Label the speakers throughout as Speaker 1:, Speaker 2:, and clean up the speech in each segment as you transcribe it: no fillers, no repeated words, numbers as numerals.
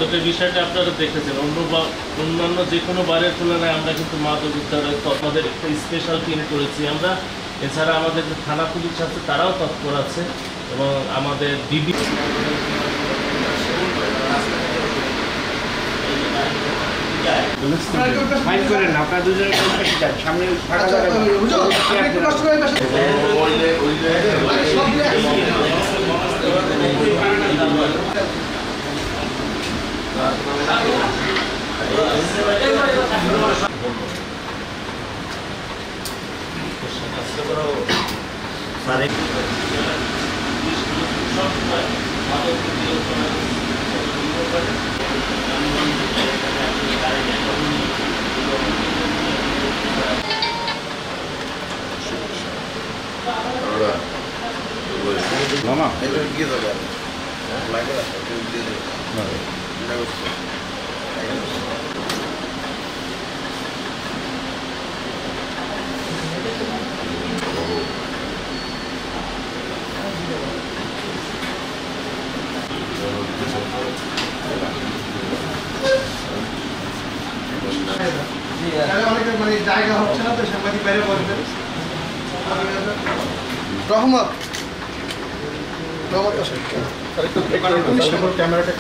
Speaker 1: মাদকের বিষয়টা আপনারা দেখেছেন, অন্যান্য যে কোনো বারের তুলনায় আমরা কিন্তু মাদক উদ্ধারে আমাদের একটা স্পেশাল টিম করেছি আমরা। এছাড়া আমাদের যে থানা পুলিশ আছে তারাও তৎপর আছে এবং আমাদের ডিবি
Speaker 2: মাইন্ড করেন না, আপনারা দুজনে সামনে ফাঁকা জায়গা মামা গিয়ে যাবে
Speaker 3: মানে জায়গা হচ্ছে না তো সাংবাদিক বাইরে বলবেন। রহমত ক্যামেরাটা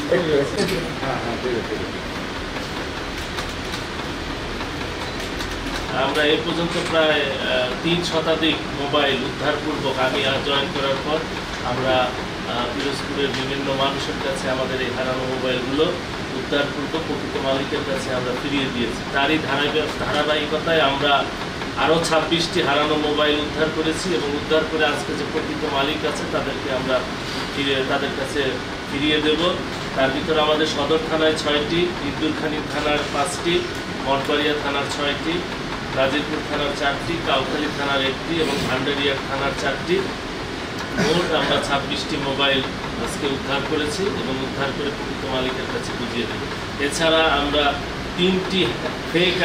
Speaker 1: আমরা এই পর্যন্ত প্রায় 3 শতাধিক মোবাইল উদ্ধারপূর্বক আমি জয়েন করার পর আমরা পিরোজপুরের বিভিন্ন মানুষের কাছে আমাদের এই হারানো মোবাইলগুলো উদ্ধারপূর্বক প্রকৃত মালিকের কাছে আমরা ফিরিয়ে দিয়েছি। তারই ধারাবাহিকতায় আমরা আরও 26টি হারানো মোবাইল উদ্ধার করেছি এবং উদ্ধার করে আজকে যে প্রকৃত মালিক আছে তাদেরকে আমরা তাদের কাছে ফিরিয়ে দেব। তার ভিতরে আমাদের সদর থানায় 6টি, ইন্দুরখানি থানার 5টি, মঠবাড়িয়া থানার 6টি, গাজীপুর থানার 4টি, কাউখালী থানার 1টি এবং ভান্ডারিয়া থানার 4টি। মোট আমরা 26টি মোবাইল আজকে উদ্ধার করেছি এবং উদ্ধার করে প্রকৃত মালিকের কাছে বুঝিয়ে দেব। এছাড়া আমরা 3টি ফেক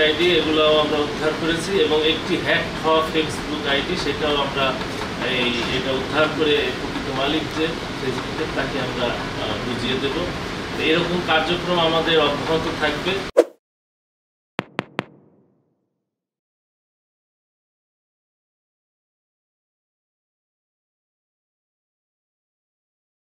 Speaker 1: আইডি এগুলোও আমরা উদ্ধার করেছি এবং একটি হ্যাক হওয়া ফেসবুক আইডি সেটাও আমরা এটা উদ্ধার করে প্রকৃত মালিক যে ফেসবুকের তাকে আমরা বুঝিয়ে দেব। এরকম কার্যক্রম আমাদের অব্যাহত থাকবে।